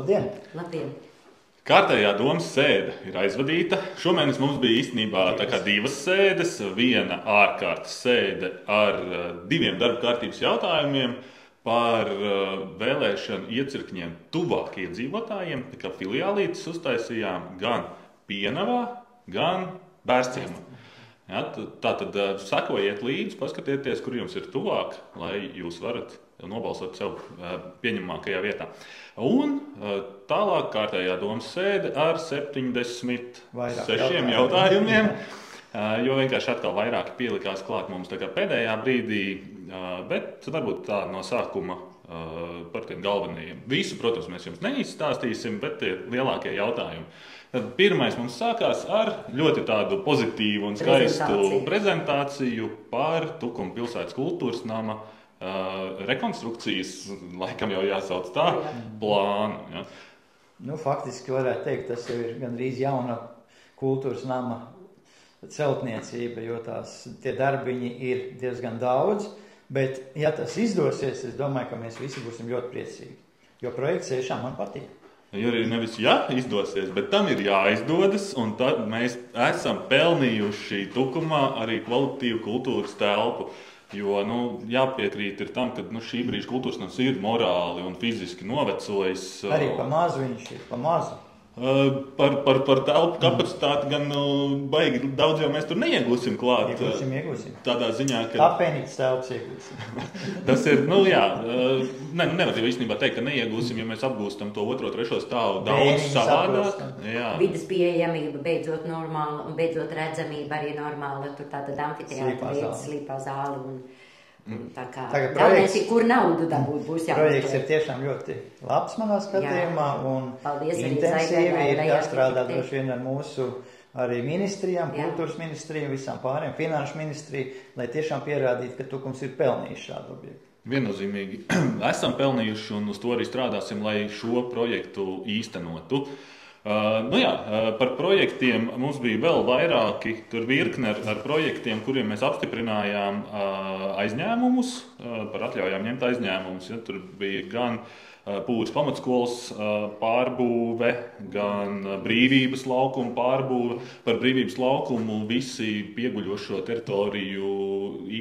Labdien! Labdien! Kārtējā domas sēde ir aizvadīta. Šomēnes mums bija īstenībā divas sēdes. Viena ārkārtas sēde ar diviem darba kārtības jautājumiem par vēlēšanu iecirkņiem tuvāk iedzīvotājiem. Tā kā filiālītes uztaisījām gan Pienavā, gan Bērciemā. Ja, tātad sekojiet līdzi, paskatieties, kur jums ir tuvāk, lai jūs varat nobalsot sev pieņemamākajā vietā. Un tālāk kārtējā domas sēde ar 76 jautājumiem, jo vienkārši atkal vairāki pielikās klāt mums tā kā pēdējā brīdī, bet varbūt tā no sākuma par tiem galvenajiem. Visu, protams, mēs jums neizstāstīsim, bet tie lielākie jautājumi. Tad pirmais mums sākās ar ļoti tādu pozitīvu un skaistu prezentāciju par Tukuma pilsētas kultūras nama rekonstrukcijas, laikam jau jāsauc tā, plānu. Ja. Nu, faktiski varētu teikt, tas jau ir gandrīz jauna kultūras nama celtniecība, jo tie darbiņi ir diezgan daudz, bet ja tas izdosies, es domāju, ka mēs visi būsim ļoti priecīgi, jo projekts tiešām man patīk. Jo arī nevis izdosies, bet tam ir jāizdodas, un tad mēs esam pelnījuši Tukumā arī kvalitatīvu kultūras telpu. Jo jāpiekrīt ir tam, ka šī brīža kultūras nams ir morāli un fiziski novecojis. Arī pa mazu viņš ir, pa mazu. Par telpu kapacitāti gan baigi daudz jau mēs tur neiegūsim klāt. Iegūsim. Tādā ziņā, ka... Apēnītas telpas iegūsim. Tas ir, nevar jau īstenībā teikt, ka neiegūsim, ja mēs apgūstam to 2., 3. stāvu daudz savādāk. Vides pieejamība beidzot normāla un beidzot redzamība arī normāla. Tur tātad amfiteātra vietas, slīpā zāli un... Tā kā galvenais ir, kur naudu dabūt būs jābūt. Projekts ir tiešām ļoti labs manā skatījumā un intensīvi ir jāstrādā droši vien ar mūsu arī ministrijām, kultūras ministrijām, visām pārējām, finanšu ministriju, lai tiešām pierādītu, ka Tukums ir pelnījis šādu objektu. Viennozīmīgi esam pelnījuši un uz to arī strādāsim, lai šo projektu īstenotu. Par projektiem mums bija vēl vairāki, tur virkne ar projektiem, kuriem mēs apstiprinājām aizņēmumus, par atļaujām ņemt aizņēmumus. Ja, tur bija gan Pūras pamatskolas pārbūve, gan Brīvības laukuma pārbūve. Par Brīvības laukumu visi pieguļošo teritoriju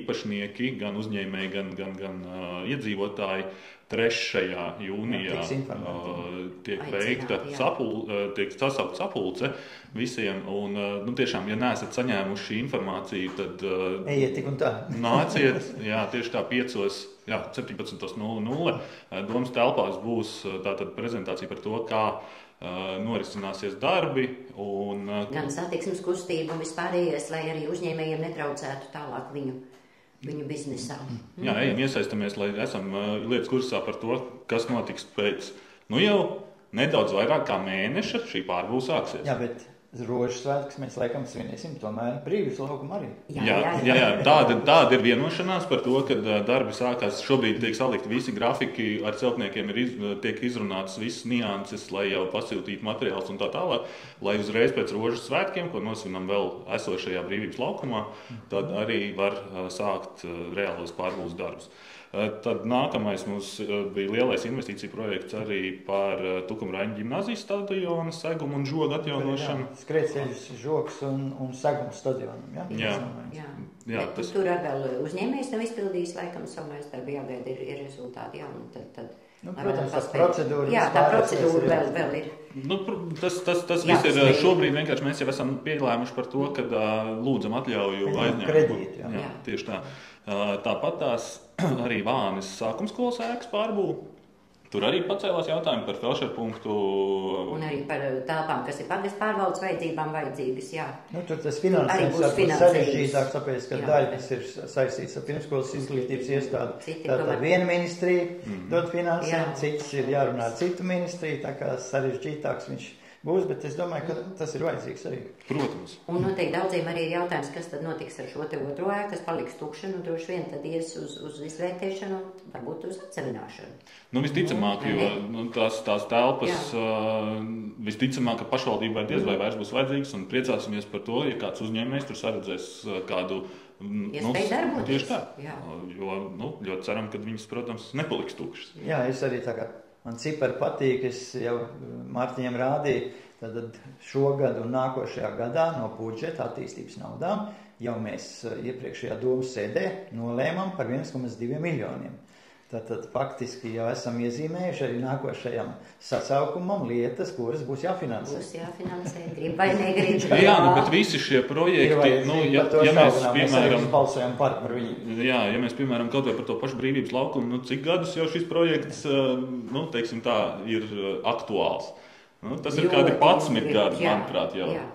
īpašnieki, gan uzņēmēji, gan iedzīvotāji 3. jūnijā tiek veikta tiek sasaukt sapulce visiem. Un, tiešām, ja neesat saņēmuši informāciju, tad ejiet tik un tā. Nāciet, tieši tā 17:00 domas telpās būs tātad prezentācija par to, kā norisināsies darbi. Gan satiksmes kustība un vispārējais, lai arī uzņēmējiem netraucētu tālāk viņu biznesā. Jā, ejam iesaistamies, lai esam lietas kursā par to, kas notiks pēc jau nedaudz vairāk kā mēneša šī pārbūve sāksies. Jā, bet Rožu svētkus mēs laikam svinēsim tomēr Brīvības laukumu arī. Jā, tāda ir vienošanās par to, ka darbi sākās. Šobrīd tiek salikti visi grafiki, ar celtniekiem tiek izrunātas visas nianses, lai jau pasiltītu materiālus un tā tālāk, lai uzreiz pēc Rožu svētkiem, ko nosvinam vēl esošajā Brīvības laukumā, tad arī var sākt reālos pārbūves darbus. Tad nākamais mums bija lielais investīcija projekts arī par Tukuma Raņa ģimnāzijas stadiona segumu un žogu atjaunošanu. Skrējceļus, žogs un segumu stadionam. Jā. Tur arī vēl uzņēmējs nav izpildījis, laikam savu aizdarbu jāgaida ir rezultāti. Protams, tā procedūra. Jā, tā procedūra vēl ir. Tas viss ir šobrīd vienkārši mēs jau esam pielēmuši par to, kad lūdzam atļauju aizņēmumu. Kredīti, jā. Tieši tā. Tāpat tās arī Vānes sākumskolas ēkas pārbūve. Tur arī pacēlās jautājumi par felšerpunktu. Un arī par telpām, kas ir pagastu pārvaldes vajadzībām vajadzīgas, jā. Tur tas finansējums ir sarežģītāk, tāpēc, ka daļa, kas ir saistīts ar pirmskolas izglītības iestādi. Tātad viena ministrija dod finansējumu, cits ir jārunā ar citu ministriju, tā kā sarežģītāks viņš būs, bet es domāju, ka tas ir vajadzīgs arī. Protams. Un noteikti daudziem arī ir jautājums, kas tad notiks ar šo te otro ēku, kas paliks tukša, un droši vien tad ies uz izvērtēšanu un varbūt uz atcelināšanu. Visticamāk, jo tās telpas visticamāk, ka pašvaldībai diez vai vairs būs vajadzīgas, un priecāsimies par to, ja kāds uzņēmējs tur saredzēs kādu iespēju darboties. Tieši tā. Jo ļoti ceram, ka viņas, protams, nepaliks tukšas. Jā, es arī tā kā Man cipari patīk, es jau Mārtiņam rādīju, tad šogad un nākošajā gadā no budžeta attīstības naudām jau mēs iepriekšējā domas sēdē nolēmām par 1,2 miljoniem. Tātad faktiski jau esam iezīmējuši arī nākošajam sasaukumam lietas, kuras būs jāfinansē. Būs jāfinansē, grib vai negrib. Jā, bet visi šie projekti, ja mēs, piemēram, balsojam par viņu. Jā, ja mēs, piemēram, kaut vai par to pašu brīvības laukumu, cik gadus jau šis projekts, teiksim tā, ir aktuāls. Tas ir kādi 11 gadi, manuprāt, jau. Jā,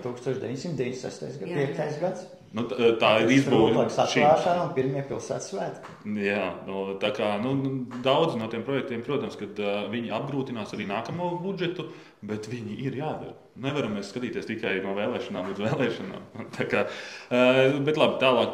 1996. 5. gads. Tā ir izbūve atklāšana un pirmie pilsētas svētki. Jā, tā kā daudz no tiem projektiem, protams, kad viņi apgrūtinās arī nākamo budžetu, bet viņi ir jādara. Nevaram mēs skatīties tikai no vēlēšanām līdz vēlēšanām. Bet labi, tālāk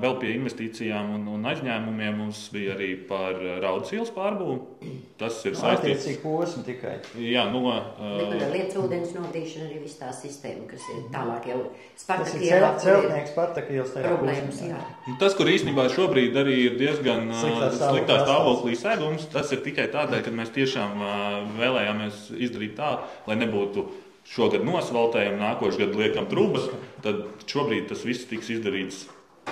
vēl pie investīcijām un aizņēmumiem mums bija arī par Raudas ielas pārbūvi. Tas ir saistīts. Attiecīgi posmi tikai. Jā, lietas ūdens nodīšana arī viss tā sistēma, kas ir tālāk jau Spartaka ielā. Celtnieks Spartaka ielas tajā problēmas, jā. Tas, kur īstenībā šobrīd arī ir diezgan sliktā stāvoklī segums, tas ir tikai tādēļ, ka mēs tiešām vēlējāmies izdarīt tā, lai nebūtu šogad nosvaltējam, nākošu gadu liekam trubas, tad šobrīd tas viss tiks izdarīts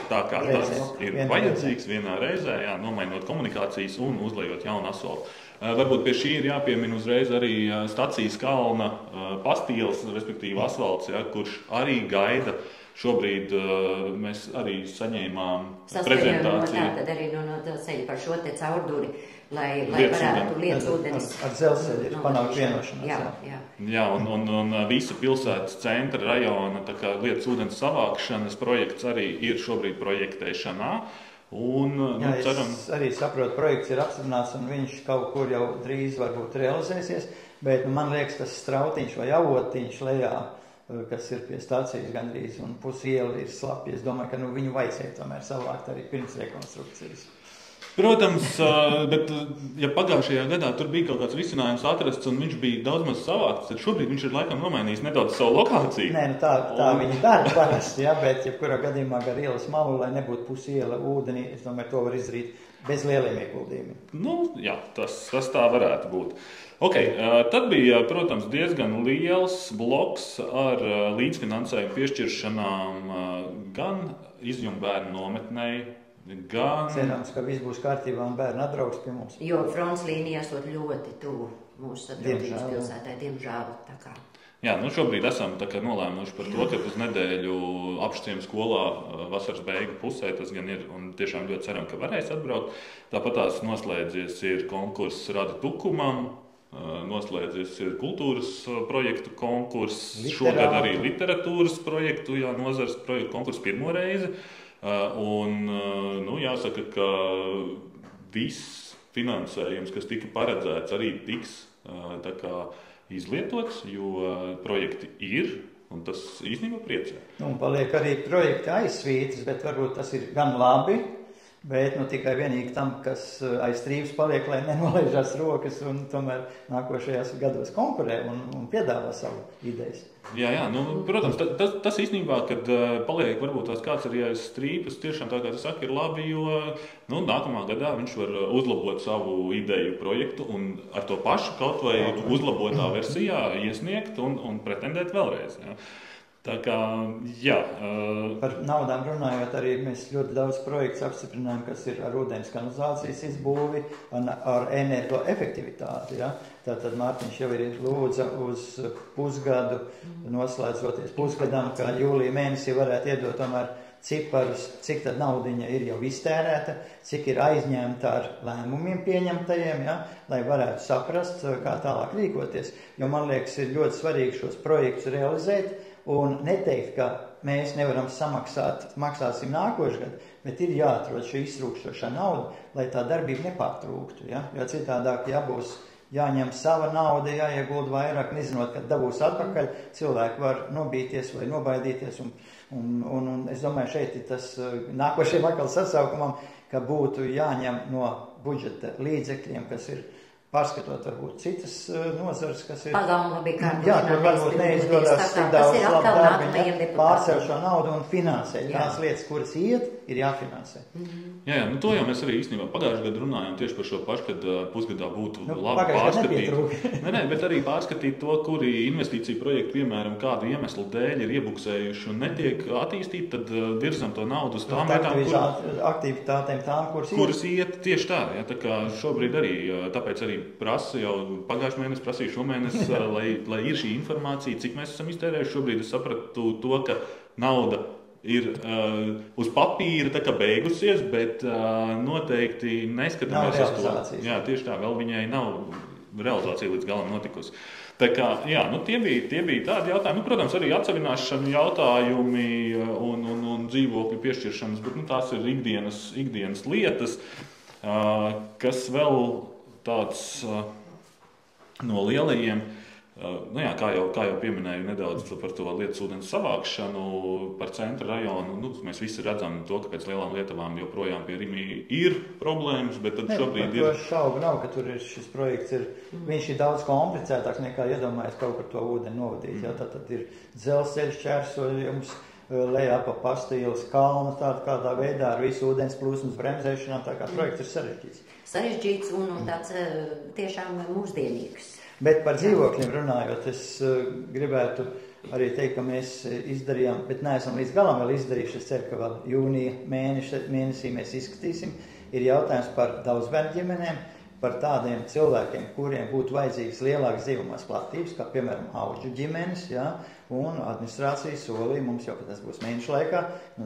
tā, kā tas ir vajadzīgs vienā reizē, nomainot komunikācijas un uzlejot jaunu asfaltu. Varbūt pie šī ir jāpiemina uzreiz arī stacijas kalna pastīles, respektīvi asfalts, kurš arī gaida. Šobrīd mēs arī saņēmām prezentāciju. Tad arī no ceļa par šo te caurduri, lai varētu lietas ūdenis. Ar dzelzceļu ir panākt vienošanās. Jā, un visa pilsētas centra rajona lietas ūdens savākšanas projekts arī ir šobrīd projektēšanā. Es arī saprotu, projekts ir apstiprināts un viņš kaut kur jau drīz varbūt realizēsies, bet man liekas, tas strautiņš vai avotiņš lejā, kas ir pie stācijas gandrīz un pusi iela ir slapja. Es domāju, ka viņu vajadzēja tomēr savākt arī pirms rekonstrukcijas. Protams, bet ja pagājušajā gadā tur bija kaut kāds risinājums atrasts un viņš bija daudz maz savākts, tad šobrīd viņš ir laikam nomainījis nedaudz savu lokāciju. Nē, tā viņi dara parasti, bet jebkurā gadījumā gar ielas malu, lai nebūtu pusi iela ūdenī, es domāju, to var izdarīt bez lieliem ieguldījumiem. Jā, tas tā varētu būt. Tad bija, protams, diezgan liels bloks ar līdzfinansējumu piešķiršanām gan Izjumu bērnu nometnei, gan... Cerams, ka viss būs kārtībā un bērni atbrauks pie mums. Jo fronts līnija esot ļoti tuvu mūsu sadarbības pilsētai, diemžēl. Jā, šobrīd esam nolēmuši par to, ka uz nedēļu apšķiem skolā vasaras beigu pusē tas gan ir, un tiešām ļoti ceram, ka varēs atbraukt. Tāpat tās noslēdzies ir konkurss Rada Tukumam, noslēdzies ir kultūras projektu konkurss, šogad arī literatūras projektu, nozares projektu konkurss pirmo reizi. Jāsaka, ka viss finansējums, kas tika paredzēts, arī tiks izlietots, jo projekti ir, un tas īstenībā priecē. Paliek arī projekti aizsvītas, bet varbūt tas ir gan labi, bet tikai vienīgi tam, kas aiz strīpas paliek, lai nenolaižās rokas un tomēr nākošajās gados konkurē un piedāvā savu idejas. Jā, protams, tas īstenībā, kad paliek varbūt tās kāds arī aiz strīpas, tiešām tā kā tas saka, ir labi, jo nākamā gadā viņš var uzlabot savu ideju projektu un ar to pašu kaut vai uzlabotā versijā iesniegt un pretendēt vēlreiz. Jā. Tā kā, Par naudām runājot, arī mēs ļoti daudz projekts apstiprinājām, kas ir ar ūdens kanalizācijas izbūvi un ar energoefektivitāti. Ja? Tātad Mārtiņš jau ir lūdza uz pusgadu, noslēdzoties pusgadam, ka jūlija mēnesī varētu iedot tomēr ciparus, cik tad naudiņa ir jau iztērēta, cik ir aizņemta ar lēmumiem pieņemtajiem, lai varētu saprast, kā tālāk rīkoties. Jo man liekas, ir ļoti svarīgi šos projektus realizēt, un neteikt, ka mēs nevaram maksāsim nākošu gadu, bet ir jāatrod šī iztrūkstošā nauda, lai tā darbība nepārtrūktu. Jo citādāk, būs jāņem sava nauda, jāiegulda vairāk, nezinot, kad dabūs atpakaļ, cilvēki var nobīties vai nobaidīties. Un es domāju, šeit ir tas nākošajam atkal sasaukumam, ka būtu jāņem no budžeta līdzekļiem, kas ir pārskatot varbūt citas nozares, kas ir... Labi, kur varbūt neizdodas tik daudz labu darbiņu, pārsev šo naudu un finansē. Tās lietas, kuras iet, ir jāfinansē. Jā, to jau mēs arī īstenībā pagājušajā gadā runājām tieši par šo pašu, kad pusgadā būtu labi pārskatīt. Bet arī pārskatīt to, kuri investīciju projekti, piemēram, kādu iemeslu dēļ ir iebuksējuši un netiek attīstīti, tad virzam to naudu uz tām vietām, aktivitātēm tām, kuras iet tieši tā. Ja, tā kā šobrīd arī, tāpēc arī prasa jau pagājušajā mēnesī, prasīju šomēnes, lai ir šī informācija, cik mēs esam iztērējuši. Šobrīd es sapratu to, ka nauda ir uz papīra tā kā beigusies, bet noteikti neskatāmies uz to. Jā, tieši tā, vēl viņai nav realizācija līdz galam notikusi. Tā kā, jā, tie bija tādi jautājumi. Protams, arī atsevišķi jautājumi un dzīvokļu piešķiršanas, bet tās ir ikdienas lietas, kas vēl tāds no lielajiem, kā jau pieminēju nedaudz par to lietas ūdens savākšanu par centra rajonu. Mēs visi redzam to, ka pēc lielām lietavām joprojām pie Rimi ir problēmas, bet tad šobrīd ir... Šaubu nav, ka tur ir šis projekts, viņš ir daudz komplicētāks nekā iedomājas kaut kur to ūdeni novadīt. Ja? Tad ir dzelzceļš čērsojums, lejā pa Pastīles kalnu, kādā veidā ar visu ūdens plūsmas bremzēšanā, tā kā projekts ir sarežģīts. Sarežģīts un tāds tiešām mūsdienīgs. Bet par dzīvokļiem runājot, es gribētu arī teikt, ka mēs izdarījām, bet neesam līdz galam vēl izdarījuši. Es ceru, ka vēl jūnija mēnesī mēs izskatīsim. Ir jautājums par daudzbērnu ģimenēm, par tādiem cilvēkiem, kuriem būtu vajadzīgas lielākas dzīvumās platības, kā piemēram auģu ģimenes, ja, un administrācija solīja mums jau, ka tas būs mēnešu laikā,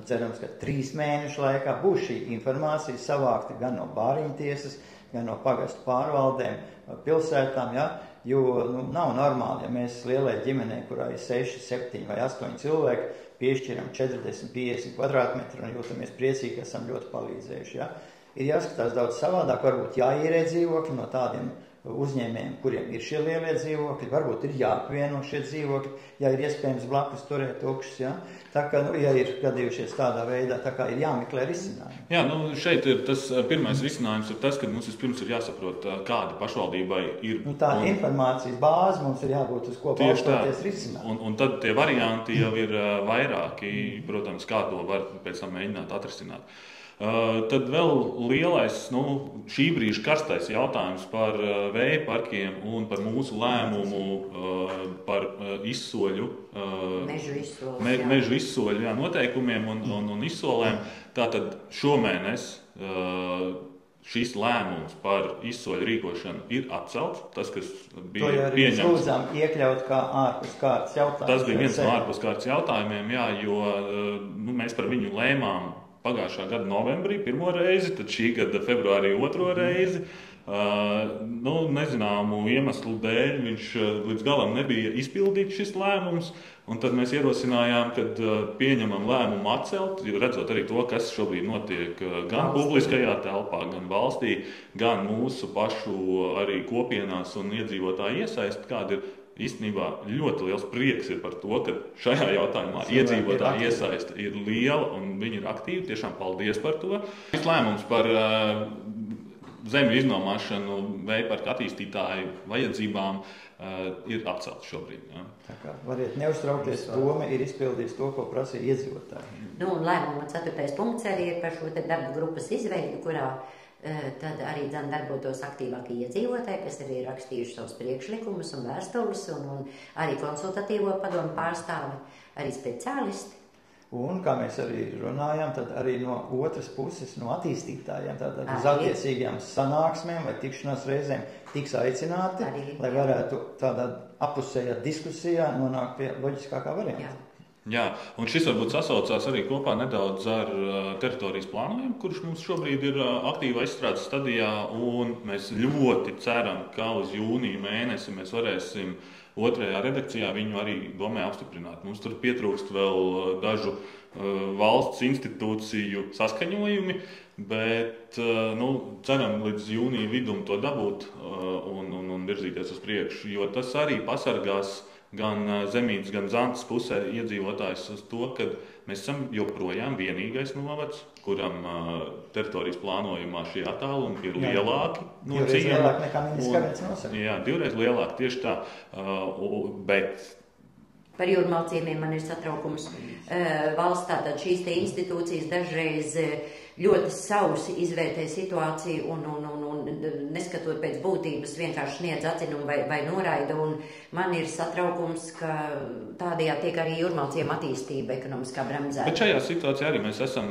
cerams, ka 3 mēnešu laikā būs šī informācija savākta gan no bāriņtiesas, gan no pagastu pārvaldēm, pilsētām, ja, jo nav normāli, ja mēs lielai ģimenei, kurā ir 6, 7 vai 8 cilvēki, piešķiram 40, 50 kvadrātmetru un jūtamies priecīgi, ka esam ļoti palīdzējuši, ja. Ir jāskatās daudz savādāk, varbūt jāīrē dzīvokļi no tādiem uzņēmējiem, kuriem ir šie lielie dzīvokļi, varbūt ir jāapvieno šie dzīvokļi, ja ir iespējams blakus turēt tukšus, ja? Tā kā, ja ir gadījušies tādā veidā, tā kā ir jāmeklē risinājumi. Jā, šeit ir tas pirmais risinājums ir tas, ka mums vispirms ir jāsaprot, kāda pašvaldībai ir. Tā informācijas bāze mums ir jābūt uz ko balstoties risinājumi. Un tad tie varianti jau ir vairāki, protams, kā to var pēc tam mēģināt atrisināt. Tad vēl lielais, šī brīža karstais jautājums par vēja parkiem un par mūsu lēmumu par izsoļu, mežu izsoļu noteikumiem un izsolēm. Tātad šomēnes šis lēmums par izsoļu rīkošanu ir atcelts. Tas, kas bija pieņemts. To lūdzām iekļaut kā ārpus kārtas jautājums. Tas bija viens no ārpus kārtas jautājumiem, jā, jo mēs par viņu lēmām pagājušā gada novembrī pirmo reizi, tad šī gada februārī otro reizi. Nezināmu iemeslu dēļ viņš līdz galam nebija izpildīts šis lēmums, un tad mēs ierosinājām, kad pieņemam lēmumu atcelt, redzot arī to, kas šobrīd notiek gan publiskajā telpā, gan valstī, gan mūsu pašu arī kopienās un iedzīvotāju iesaist, kāda ir. Īstenībā ļoti liels prieks ir par to, ka šajā jautājumā iedzīvotāja iesaiste ir liela un viņi ir aktīvi. Tiešām paldies par to. Šis lēmums par zemju iznomāšanu vēja parka attīstītāju vajadzībām ir atcelts šobrīd. Ja. Tā kā variet neuztraukties, doma ir izpildījis to, ko prasīja iedzīvotāji. Un lēmuma 4. punkts arī ir par šo darba grupas izveidu, kurā tad arī darbotos aktīvākie iedzīvotāji, kas arī ir rakstījuši savus priekšlikumus un vēstules, un arī konsultatīvo padomu pārstāvi, arī speciālisti. Un, kā mēs arī runājām, tad arī no otras puses, no attīstītājiem, tātad uz attiecīgajām sanāksmēm vai tikšanās reizēm tiks aicināti, lai varētu tādā apusējā diskusijā nonākt pie loģiskākā varianta. Jā, un šis varbūt sasaucās arī kopā nedaudz ar teritorijas plānojumu, kurš mums šobrīd ir aktīva izstrādes stadijā, un mēs ļoti ceram, ka uz jūnija mēnesi mēs varēsim otrajā redakcijā viņu arī domē apstiprināt. Mums tur pietrūkst vēl dažu valsts institūciju saskaņojumi, bet ceram līdz jūnija vidum to dabūt un virzīties uz priekšu, jo tas arī pasargās gan Zemītes, gan Zantes pusē iedzīvotājs uz to, ka mēs esam joprojām vienīgais novads kuram teritorijas plānojumā šie attālumi ir lielāki no divreiz ciema. lielāki nekā ministrs kabinets nosaka. Jā, divreiz lielāki, tieši tā. Bet par jūrmalciemiem man ir satraukums. Valsts tātad šīs te institūcijas dažreiz ļoti sausi izvērtē situāciju un neskatot pēc būtības vienkārši sniedz atzinumu vai noraida. Un man ir satraukums, ka tādējā tiek arī jūrmalciema attīstība ekonomiskā bremzēta. Bet šajā situācijā arī mēs esam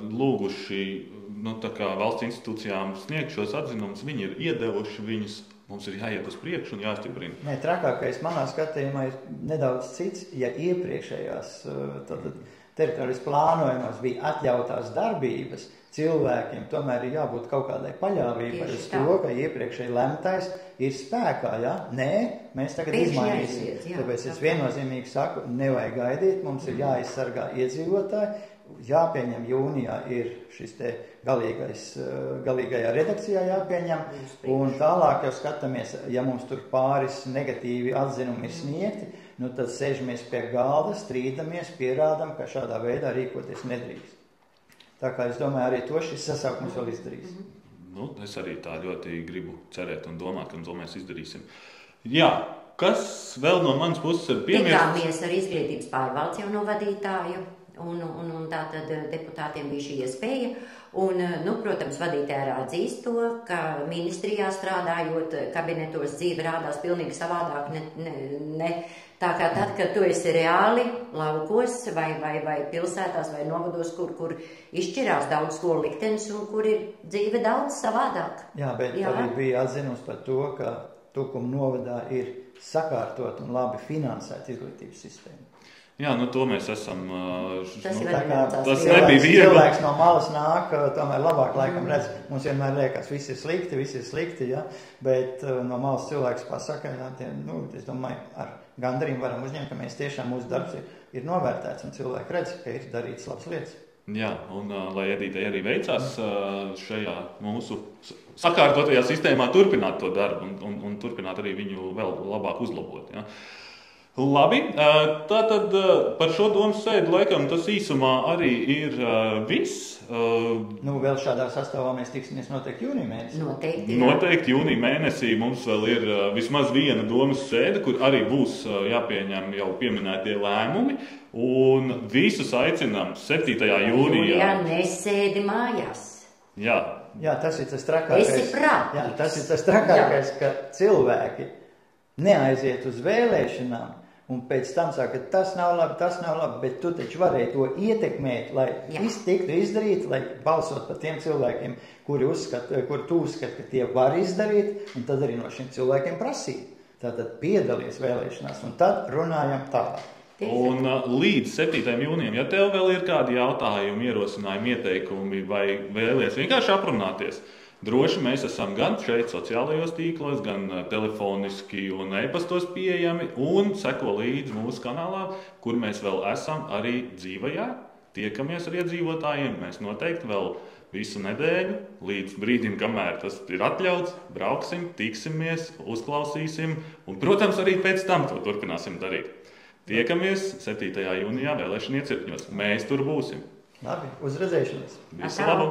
lūguši valsts institūcijām sniegt šos atzinumus. Viņi ir iedevuši viņus. Mums ir jāiet uz priekšu un jāstiprina. Nē, trakākais manā skatījumā ir nedaudz cits, ja iepriekšējās teritorijas plānojumos bija atļautās darbības, cilvēkiem tomēr ir jābūt kaut kādai paļāvībai uz to, ka iepriekšēji lemtais ir spēkā, ja? Nē, mēs tagad izmainīsim. Tāpēc es viennozīmīgi saku, nevajag gaidīt, mums ir jāizsargā iedzīvotāji, jāpieņem jūnijā ir šis te galīgajā redakcijā jāpieņem, un tālāk jau skatāmies, ja mums tur pāris negatīvi atzinumi ir sniegti, nu tad sēžamies pie galda, strīdamies, pierādam, ka šādā veidā rīkoties nedrīkst. Tā kā es domāju, arī to šis sasaukums vēl izdarīs. Es arī tā ļoti gribu cerēt un domāt, ka to mēs izdarīsim. Jā, kas vēl no manas puses ir piemirsts? Tikāmies ar izglītības pārvaldes jauno vadītāju. Un tātad deputātiem bija šī iespēja. Un, protams, vadītāji atzīst to, ka ministrijā strādājot, kabinetos dzīve rādās pilnīgi savādāk. Ne tā kā tad, kad tu esi reāli laukos vai pilsētās vai novados, kur izšķirās daudz skolu liktenis un kur ir dzīve daudz savādāk. Jā, bet arī bija atzinums par to, ka Tukuma novadā ir sakārtot un labi finansēt izglītības sistēmu. Jā, to mēs esam. Tas nebija viegli. Cilvēks no malas nāk, tomēr labāk laikam redz. Mums vienmēr liekas, viss ir slikti, ja? Bet no malas cilvēks pasaka, es domāju, ar gandarījumu varam uzņemt, ka mēs tiešām mūsu darbs ir novērtēts un cilvēki redz, ka ir darīts labas lietas. Jā, un lai Edītei arī veicās šajā mūsu sakārtotajā sistēmā turpināt to darbu un turpināt arī viņu vēl labāk uzlabot. Ja? Labi, tātad par šo domas sēdi laikam tas īsumā arī ir viss. Vēl šādā sastāvā mēs tiksimies noteikti jūnija mēnesī. Noteikti jūnija mēnesī mums vēl ir vismaz viena domas sēde, kur arī būs jāpieņem jau pieminētie lēmumi. Un visus aicinām 7. jūnijā. Jā, nesēdi mājās. Jā, tas ir tas trakākais. Esi prātīgs. Jā, tas ir tas trakākais, ka cilvēki neaiziet uz vēlēšanām. Un pēc tam saka, ka tas nav labi, bet tu taču varēji to ietekmēt, lai viss tiktu izdarīt, lai balsot par tiem cilvēkiem, kur tu uzskati, ka tie var izdarīt, un tad arī no šiem cilvēkiem prasīt. Tātad piedalies vēlēšanās, un tad runājam tālāk. Un līdz 7. jūnijam, ja tev vēl ir kādi jautājumi, ierosinājumi, ieteikumi vai vēlies vienkārši aprunāties, droši mēs esam gan šeit sociālajos tīklos, gan telefoniski un e-pastos pieejami un seko līdz mūsu kanālā, kur mēs vēl esam arī dzīvajā, tiekamies ar iedzīvotājiem. Mēs noteikti vēl visu nedēļu līdz brīdim, kamēr tas ir atļauts, brauksim, tiksimies, uzklausīsim un, protams, arī pēc tam to turpināsim darīt. Tiekamies 7. jūnijā vēlēšanu iecirkņos. Mēs tur būsim. Labi, uz redzēšanos. Visu labu!